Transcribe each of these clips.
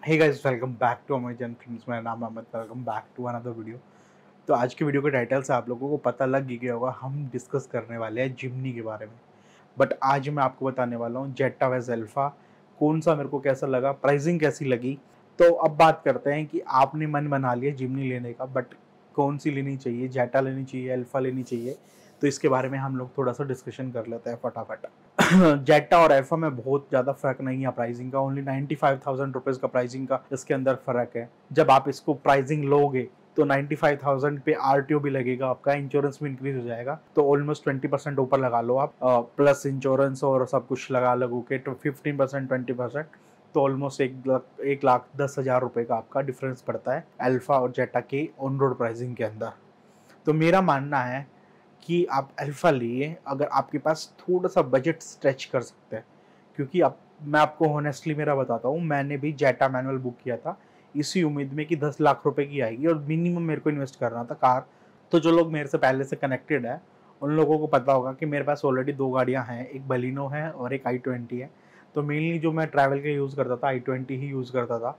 Hey guys, welcome back to Amazon friends. मेरा नाम है Amit. Welcome back to another video. तो आज की वीडियो के टाइटल से आप लोगों को पता लग ही गया होगा, हम डिस्कस करने वाले हैं जिमनी के बारे में। बट आज मैं आपको बताने वाला हूँ जेटा वेज अल्फा, कौन सा मेरे को कैसा लगा, प्राइसिंग कैसी लगी। तो अब बात करते हैं कि आपने मन बना लिया जिमनी लेने का, बट कौन सी लेनी चाहिए, जेटा लेनी चाहिए, अल्फा लेनी चाहिए। तो इसके बारे में हम लोग थोड़ा सा डिस्कशन कर लेते हैं फटाफट। जेटा और अल्फा में बहुत ज़्यादा फर्क नहीं है प्राइसिंग का, ओनली 95,000 रुपीज़ का प्राइसिंग का इसके अंदर फर्क है। जब आप इसको प्राइसिंग लोगे तो 95,000 पे आरटीओ भी लगेगा, आपका इंश्योरेंस भी इंक्रीज हो जाएगा। तो ऑलमोस्ट 20% ऊपर लगा लो आप, प्लस इंश्योरेंस और सब कुछ लगा लगो के 15% 20%, तो ऑलमोस्ट 1,10,000 रुपए का आपका डिफरेंस पड़ता है अल्फा और जेटा के ऑन रोड प्राइसिंग के अंदर। तो मेरा मानना है कि आप अल्फा लिए अगर आपके पास थोड़ा सा बजट स्ट्रेच कर सकते हैं, क्योंकि अब मैं आपको होनेस्टली मेरा बताता हूँ, मैंने भी जेटा मैनुअल बुक किया था इसी उम्मीद में कि 10 लाख रुपए की आएगी और मिनिमम मेरे को इन्वेस्ट करना था कार। तो जो लोग मेरे से पहले से कनेक्टेड है उन लोगों को पता होगा कि मेरे पास ऑलरेडी 2 गाड़ियाँ हैं, एक बलिनो है और एक i20 है। तो मेनली जो मैं ट्रैवल के यूज़ करता था i20 ही यूज़ करता था।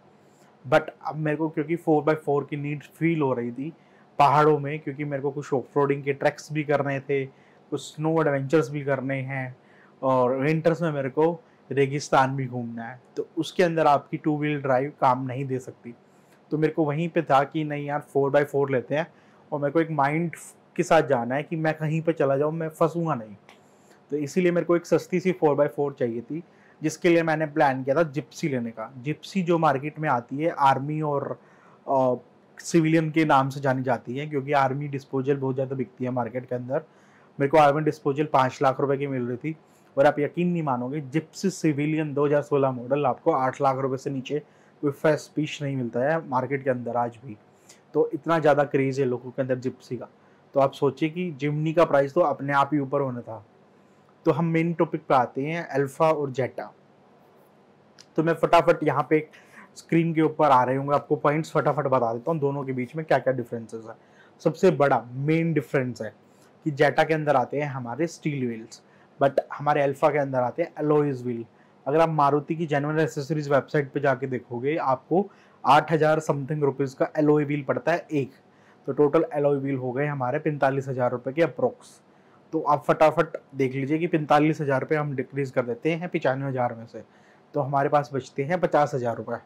बट अब मेरे को क्योंकि 4x4 की नीड फील हो रही थी पहाड़ों में, क्योंकि मेरे को कुछ ऑफ रोडिंग के ट्रैक्स भी करने थे, कुछ स्नो एडवेंचर्स भी करने हैं और विंटर्स में मेरे को रेगिस्तान भी घूमना है, तो उसके अंदर आपकी 2 व्हील ड्राइव काम नहीं दे सकती। तो मेरे को वहीं पे था कि नहीं यार 4x4 लेते हैं, और मेरे को एक माइंड के साथ जाना है कि मैं कहीं पे चला जाऊँ, मैं फंसूंगा नहीं। तो इसीलिए मेरे को एक सस्ती सी 4x4 चाहिए थी, जिसके लिए मैंने प्लान किया था जिप्सी लेने का। जिप्सी जो मार्केट में आती है आर्मी और सिविलियन के नाम से जानी जाती है, क्योंकि आर्मी डिस्पोजल बहुत ज़्यादा बिकती है मार्केट के अंदर। मेरे को आर्मी डिस्पोजल 5 लाख रुपए की मिल रही थी, और आप यकीन नहीं मानोगे जिप्सी सिविलियन 2016 मॉडल आपको 8 लाख रुपए से नीचे कोई फर्स्ट पीस नहीं मिलता है मार्केट के अंदर आज भी। तो इतना ज़्यादा क्रेज़ है लोगों के अंदर जिप्सी का। तो आप सोचिए कि जिमनी का प्राइस तो अपने आप ही ऊपर होना था। तो हम मेन टॉपिक पे आते हैं, अल्फा और जेटा। तो मैं फटाफट यहाँ पे स्क्रीन के ऊपर आ रहे होंगे, आपको पॉइंट्स फटाफट बता देता हूँ दोनों के बीच में क्या क्या डिफरेंसेस है। सबसे बड़ा मेन डिफरेंस है कि जेटा के अंदर आते हैं हमारे स्टील व्हील्स, बट हमारे अल्फा के अंदर आते हैं एलॉयज व्हील। अगर आप मारुति की जेन्युइन एसेसरीज वेबसाइट पे जाके देखोगे, आपको 8,000 समथिंग रुपीज़ का एलॉय व्हील पड़ता है एक। तो टोटल एलॉय व्हील हो गए हमारे 45,000 रुपये के अप्रोक्स। तो आप फटाफट देख लीजिए कि 45,000 रुपये हम डिक्रीज कर देते हैं 95,000 में से, तो हमारे पास बचते हैं 50,000 रुपये।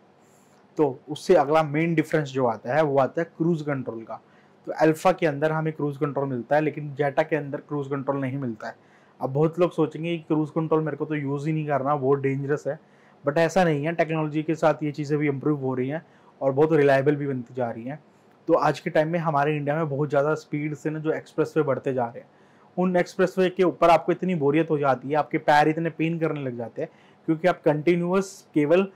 तो उससे अगला मेन डिफरेंस जो आता है वो आता है क्रूज कंट्रोल का। तो अल्फा के अंदर हमें क्रूज कंट्रोल मिलता है, लेकिन जेटा के अंदर क्रूज कंट्रोल नहीं मिलता है। अब बहुत लोग सोचेंगे कि क्रूज कंट्रोल मेरे को तो यूज़ ही नहीं करना, बहुत डेंजरस है। बट ऐसा नहीं है, टेक्नोलॉजी के साथ ये चीज़ें भी इम्प्रूव हो रही हैं और बहुत रिलायबल भी बनती जा रही हैं। तो आज के टाइम में हमारे इंडिया में बहुत ज़्यादा स्पीड से ना जो एक्सप्रेस वे बढ़ते जा रहे हैं, उन एक्सप्रेस वे के ऊपर आपको इतनी बोरियत हो जाती है, आपके पैर इतने पेन करने लग जाते हैं, क्योंकि आप कंटिन्यूअस केवल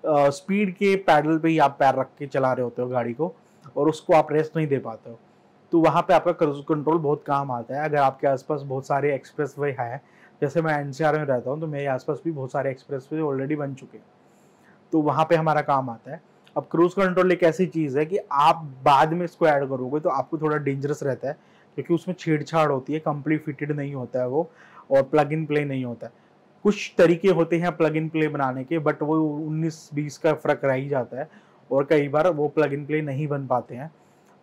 स्पीड के पैडल पे ही आप पैर रख के चला रहे होते हो गाड़ी को, और उसको आप रेस्ट नहीं दे पाते हो। तो वहाँ पे आपका क्रूज कंट्रोल बहुत काम आता है। अगर आपके आसपास बहुत सारे एक्सप्रेस वे हैं, जैसे मैं एनसीआर में रहता हूँ तो मेरे आसपास भी बहुत सारे एक्सप्रेस वे ऑलरेडी बन चुके हैं, तो वहाँ पे हमारा काम आता है। अब क्रूज कंट्रोल एक ऐसी चीज़ है कि आप बाद में इसको ऐड करोगे तो आपको थोड़ा डेंजरस रहता है, क्योंकि उसमें छेड़छाड़ होती है, कंप्लीट फिटेड नहीं होता है वो, और प्लग इन प्ले नहीं होता है। कुछ तरीके होते हैं प्लग इन प्ले बनाने के, बट वो 19-20 का फर्क रह ही जाता है, और कई बार वो प्लग इन प्ले नहीं बन पाते हैं।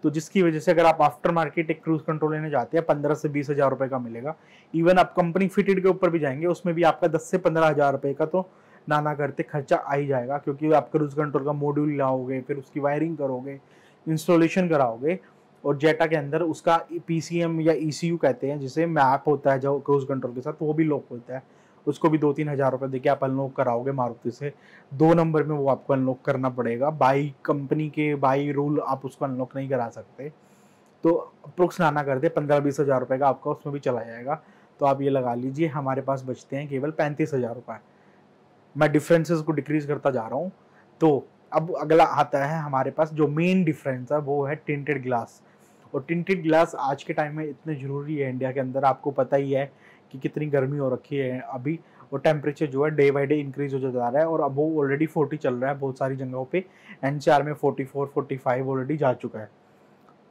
तो जिसकी वजह से अगर आप आफ्टर मार्केट एक क्रूज कंट्रोल लेने जाते हैं 15 से 20,000 रुपये का मिलेगा। इवन आप कंपनी फिटेड के ऊपर भी जाएंगे, उसमें भी आपका 10 से 15,000 रुपये का तो नाना करते खर्चा आ ही जाएगा, क्योंकि आप क्रूज कंट्रोल का मॉड्यूल लाओगे, फिर उसकी वायरिंग करोगे, इंस्टॉलेशन कराओगे। और जेटा के अंदर उसका पीसीएम या ईसीयू कहते हैं, जिसे मैप होता है जो क्रूज कंट्रोल के साथ, वो भी लॉक होता है। उसको भी 2-3 हज़ार रुपये देके आप अनलॉक कराओगे मारुति से। 2 नंबर में वो आपको अनलॉक करना पड़ेगा, बाई कंपनी के बाई रूल आप उसको अनलॉक नहीं करा सकते। तो अप्रोक्स नाना करते 15-20 हज़ार रुपये का आपका उसमें भी चला जाएगा। तो आप ये लगा लीजिए हमारे पास बचते हैं केवल 35,000 रुपये। मैं डिफरेंसेस को डिक्रीज करता जा रहा हूँ। तो अब अगला आता है हमारे पास जो मेन डिफरेंस है, वो है टिंटेड ग्लास। और टिंटेड ग्लास आज के टाइम में इतने ज़रूरी है इंडिया के अंदर, आपको पता ही है कि कितनी गर्मी हो रखी है अभी, और टेम्परेचर जो है डे बाई डे इंक्रीज हो जा रहा है, और अब वो ऑलरेडी 40 चल रहा है बहुत सारी जगहों पे। एनसीआर में 44-45 ऑलरेडी जा चुका है।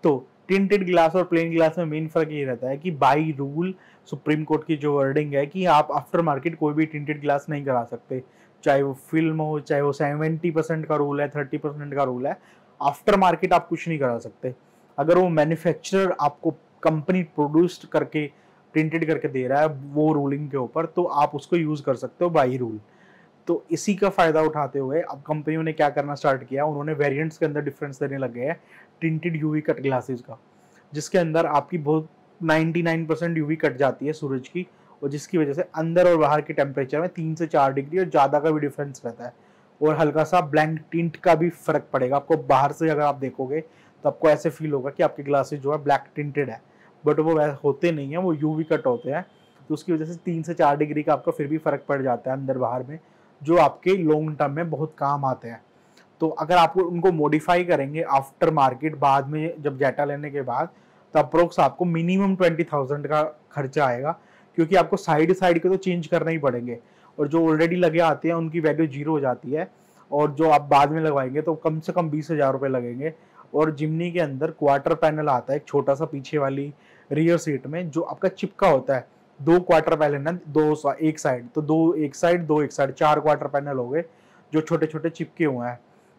तो टिंटेड ग्लास और प्लेन ग्लास में मेन फर्क ये रहता है कि बाई रूल सुप्रीम कोर्ट की जो वर्डिंग है कि आप आफ्टर मार्केट कोई भी टिंटेड ग्लास नहीं करा सकते, चाहे वो फिल्म हो, चाहे वो 70% का रूल है, 30% का रूल है, आफ्टर मार्केट आप कुछ नहीं करा सकते। अगर वो मैन्युफैक्चरर आपको कंपनी प्रोड्यूस्ड करके प्रिंटेड करके दे रहा है वो रूलिंग के ऊपर, तो आप उसको यूज कर सकते हो बाई रूल। तो इसी का फायदा उठाते हुए अब कंपनियों ने क्या करना स्टार्ट किया, उन्होंने वेरिएंट्स के अंदर डिफरेंस देने लगे हैं टिंटेड यूवी कट ग्लासेस का, जिसके अंदर आपकी बहुत 99% यूवी कट जाती है सूरज की, और जिसकी वजह से अंदर और बाहर के टेम्परेचर में 3 से 4 डिग्री और ज़्यादा का भी डिफरेंस रहता है, और हल्का सा ब्लैंक टिंट का भी फर्क पड़ेगा आपको। बाहर से अगर आप देखोगे तो आपको ऐसे फील होगा कि आपके ग्लासेस जो है ब्लैक टिंटेड है, बट वो वैसे होते नहीं है, वो यूवी कट होते हैं। तो उसकी वजह से 3 से 4 डिग्री का आपका फिर भी फर्क पड़ जाता है अंदर बाहर में, जो आपके लॉन्ग टर्म में बहुत काम आते हैं। तो अगर आप उनको मॉडिफाई करेंगे आफ्टर मार्केट बाद में जब जेटा लेने के बाद, तो अप्रोक्स आपको मिनिमम 20,000 का खर्चा आएगा, क्योंकि आपको साइड साइड के तो चेंज करना ही पड़ेंगे, और जो ऑलरेडी लगे आते हैं उनकी वैल्यू 0 हो जाती है, और जो आप बाद में लगवाएंगे तो कम से कम 20,000 रुपये लगेंगे। और जिमनी के अंदर क्वार्टर पैनल आता है एक छोटा सा पीछे वाली रियर सीट में, जो आपका चिपका होता है। 2 क्वार्टर पैनल है, एक साइड, तो 2 एक साइड 2 एक साइड, 4 क्वार्टर पैनल हो गए जो छोटे छोटे चिपके हुए हैं।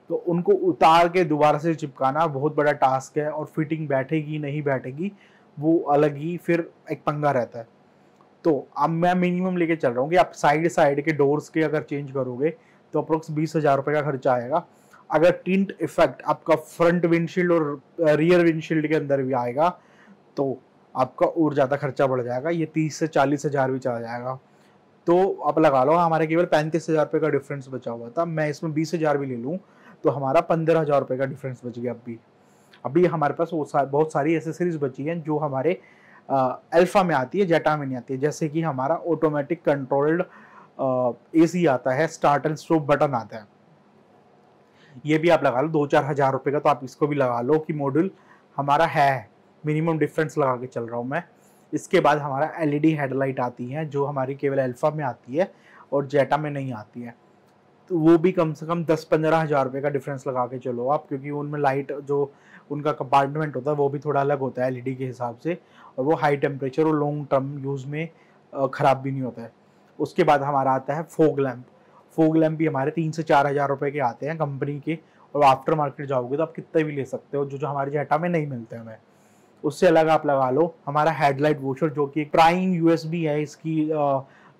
तो उनको उतार के दोबारा से चिपकाना बहुत बड़ा टास्क है, और फिटिंग बैठेगी नहीं बैठेगी वो अलग ही फिर एक पंगा रहता है। तो अब मैं मिनिमम लेके चल रहा हूँ कि आप साइड साइड के डोर्स के अगर चेंज करोगे तो अप्रोक्स 20,000 रुपये का खर्चा आएगा। अगर टिंट इफेक्ट आपका फ्रंट विंडशील्ड और रियर विंडशील्ड के अंदर भी आएगा तो आपका और ज़्यादा खर्चा बढ़ जाएगा, ये 30 से 40,000 भी चला जाएगा। तो आप लगा लो हमारे केवल 35,000 रुपये का डिफरेंस बचा हुआ था, मैं इसमें 20,000 भी ले लूँ तो हमारा 15,000 रुपये का डिफरेंस बच गया। अभी हमारे पास बहुत सारी एसेसरीज बची हैं जो हमारे अल्फा में आती है, जेटा में नहीं आती है। जैसे कि हमारा ऑटोमेटिक कंट्रोल्ड एसी आता है, स्टार्ट एंड स्टॉप बटन आता है, ये भी आप लगा लो 2-4 हज़ार रुपये का, तो आप इसको भी लगा लो कि मॉड्यूल हमारा है। मिनिमम डिफरेंस लगा के चल रहा हूँ मैं। इसके बाद हमारा एलईडी हेडलाइट आती है जो हमारी केवल अल्फा में आती है और जेटा में नहीं आती है, तो वो भी कम से कम 10-15 हज़ार रुपये का डिफरेंस लगा के चलो आप, क्योंकि उनमें लाइट जो उनका कंपार्टमेंट होता है वो भी थोड़ा अलग होता है एलईडी के हिसाब से, और वो हाई टेम्परेचर और लॉन्ग टर्म यूज़ में ख़राब भी नहीं होता है। उसके बाद हमारा आता है फोग लैम्प। फोग लैम्प भी हमारे 3 से 4 हज़ार रुपये के आते हैं कंपनी के, और आफ्टर मार्केट जाओगे तो आप कितने भी ले सकते हो, जो हमारे जेटा में नहीं मिलते हमें। उससे अलग आप लगा लो हमारा हेडलाइट वॉशर, जो कि एक प्राइम यूएसबी है इसकी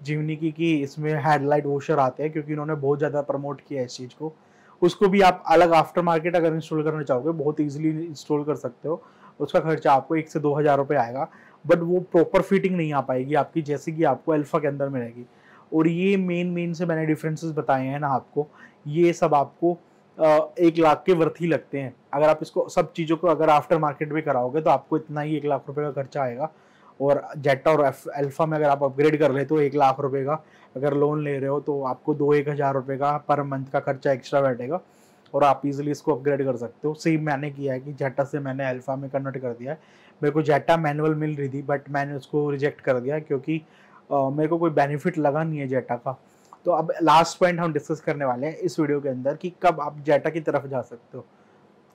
जिमनी की इसमें हेडलाइट वॉशर आते हैं, क्योंकि उन्होंने बहुत ज़्यादा प्रमोट किया है इस चीज़ को। उसको भी आप अलग आफ्टर मार्केट अगर इंस्टॉल करना चाहोगे बहुत इजीली इंस्टॉल कर सकते हो। उसका खर्चा आपको 1 से 2 हज़ार रुपये आएगा, बट वो प्रॉपर फिटिंग नहीं आ पाएगी आपकी जैसे कि आपको अल्फा के अंदर मिलेगी। और ये मेन से मैंने डिफरेंसेस बताए हैं ना आपको, ये सब आपको 1 लाख के वर्थ ही लगते हैं। अगर आप इसको सब चीज़ों को अगर आफ्टर मार्केट में कराओगे तो आपको इतना ही 1 लाख रुपये का खर्चा आएगा। और जेटा और अल्फा में अगर आप अपग्रेड कर ले तो 1 लाख रुपये का, अगर लोन ले रहे हो तो आपको 2-1 हज़ार रुपये का पर मंथ का खर्चा एक्स्ट्रा बैठेगा, और आप इजीली इसको अपग्रेड कर सकते हो। सेम मैंने किया है कि जेटा से मैंने अल्फा में कन्वर्ट कर दिया है। मेरे को जेटा मैनुअल मिल रही थी बट मैंने उसको रिजेक्ट कर दिया, क्योंकि मेरे को कोई बेनिफिट लगा नहीं है जेटा का। तो अब लास्ट पॉइंट हम डिस्कस करने वाले हैं इस वीडियो के अंदर कि कब आप जेटा की तरफ जा सकते हो।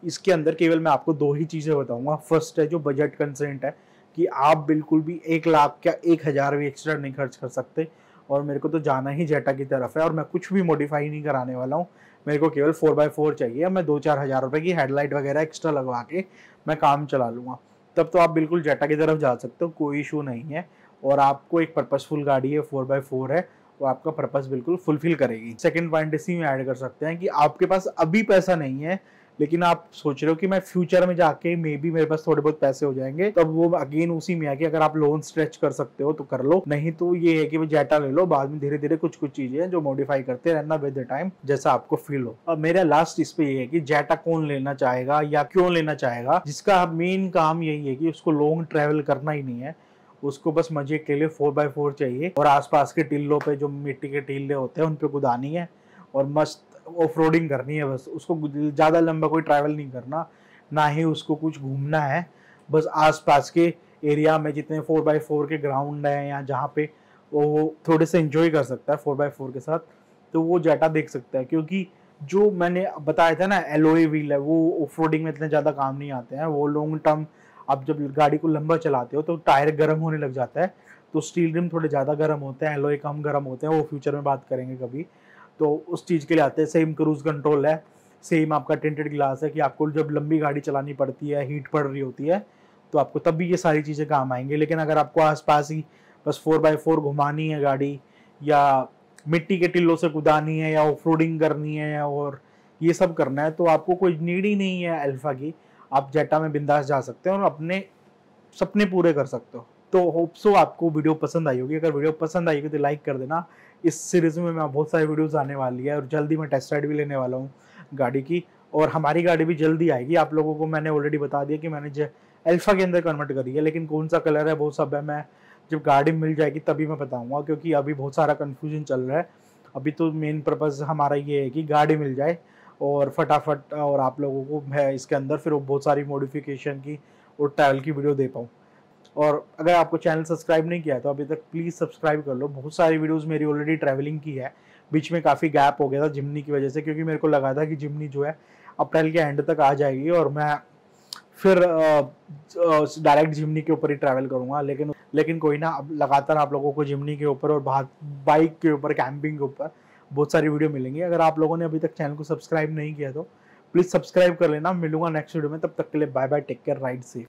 इसके अंदर केवल मैं आपको 2 ही चीज़ें बताऊंगा। फर्स्ट है जो बजट कंस्ट्रेंट है, कि आप बिल्कुल भी 1 लाख क्या 1 हज़ार भी एक्स्ट्रा नहीं खर्च कर सकते, और मेरे को तो जाना ही जेटा की तरफ है, और मैं कुछ भी मॉडिफाई नहीं कराने वाला हूँ। मेरे को केवल 4x4 चाहिए, मैं 2-4 हज़ार रुपये की हेडलाइट वगैरह एक्स्ट्रा लगवा के मैं काम चला लूँगा। तब तो आप बिल्कुल जेटा की तरफ जा सकते हो, कोई इशू नहीं है। और आपको एक पर्पसफुल गाड़ी है, 4x4 है, वो आपका पर्पस बिल्कुल फुलफिल करेगी। सेकंड पॉइंट इसी में ऐड कर सकते हैं कि आपके पास अभी पैसा नहीं है, लेकिन आप सोच रहे हो कि मैं फ्यूचर में जाके मे बी मेरे पास थोड़े बहुत पैसे हो जाएंगे, तब वो अगेन उसी में है कि अगर आप लोन स्ट्रेच कर सकते हो तो कर लो, नहीं तो ये है कि वो जेटा ले लो, बाद में धीरे धीरे कुछ चीजें हैं जो मॉडिफाई करते रहना विद द टाइम, जैसा आपको फील हो। और मेरा लास्ट इस पे ये है कि जेटा कौन लेना चाहेगा या क्यों लेना चाहेगा, जिसका मेन काम यही है कि उसको लॉन्ग ट्रेवल करना ही नहीं है, उसको बस मजे के लिए 4x4 चाहिए, और आसपास के टिल्लों पे जो मिट्टी के टिल्ले होते हैं उन पे कुदानी है और मस्त ऑफ रोडिंग करनी है। बस उसको ज़्यादा लंबा कोई ट्रैवल नहीं करना, ना ही उसको कुछ घूमना है। बस आसपास के एरिया में जितने 4x4 के ग्राउंड हैं या जहाँ पे वो थोड़े से एंजॉय कर सकता है 4x4 के साथ, तो वो जेटा देख सकता है। क्योंकि जो मैंने बताया था ना एलॉय व्हील है, वो ऑफ रोडिंग में इतने ज़्यादा काम नहीं आते हैं। वो लॉन्ग टर्म आप जब गाड़ी को लंबा चलाते हो तो टायर गर्म होने लग जाता है, तो स्टील रिम थोड़े ज़्यादा गर्म होते हैं, एलॉय कम गर्म होते हैं, वो फ्यूचर में बात करेंगे कभी। तो उस चीज़ के लिए आते हैं। सेम क्रूज़ कंट्रोल है, सेम आपका टिंटेड ग्लास है कि आपको जब लंबी गाड़ी चलानी पड़ती है, हीट पड़ रही होती है, तो आपको तब भी ये सारी चीज़ें काम आएंगी। लेकिन अगर आपको आसपास ही बस 4x4 घुमानी है गाड़ी, या मिट्टी के टिल्लों से कुदानी है, या ऑफ रोडिंग करनी है और ये सब करना है, तो आपको कोई नीड ही नहीं है अल्फा की। आप जेटा में बिंदास जा सकते हैं और अपने सपने पूरे कर सकते हो। तो होप सो आपको वीडियो पसंद आई होगी। अगर वीडियो पसंद आई होगी तो लाइक कर देना। इस सीरीज में मैं बहुत सारी वीडियोस आने वाली है और जल्दी मैं टेस्ट राइड भी लेने वाला हूँ गाड़ी की, और हमारी गाड़ी भी जल्दी आएगी। आप लोगों को मैंने ऑलरेडी बता दिया कि मैंने अल्फा के अंदर कन्वर्ट करी है, लेकिन कौन सा कलर है वो सब है, मैं जब गाड़ी मिल जाएगी तभी मैं बताऊंगा, क्योंकि अभी बहुत सारा कन्फ्यूजन चल रहा है। अभी तो मेन पर्पज़ हमारा ये है कि गाड़ी मिल जाए और फटाफट, और आप लोगों को मैं इसके अंदर फिर बहुत सारी मॉडिफिकेशन की और ट्रैवल की वीडियो दे पाऊँ। और अगर आपको चैनल सब्सक्राइब नहीं किया है तो अभी तक प्लीज़ सब्सक्राइब कर लो। बहुत सारी वीडियोस मेरी ऑलरेडी ट्रैवलिंग की है, बीच में काफ़ी गैप हो गया था जिमनी की वजह से, क्योंकि मेरे को लगा था कि जिमनी जो है अप्रैल के एंड तक आ जाएगी और मैं फिर डायरेक्ट जिमनी के ऊपर ही ट्रैवल करूँगा। लेकिन कोई ना, अब लगातार आप लोगों को जिमनी के ऊपर और बाइक के ऊपर, कैंपिंग के ऊपर बहुत सारी वीडियो मिलेंगी। अगर आप लोगों ने अभी तक चैनल को सब्सक्राइब नहीं किया तो प्लीज़ सब्सक्राइब कर लेना। मिलूंगा नेक्स्ट वीडियो में, तब तक के लिए bye bye, take care, ride safe.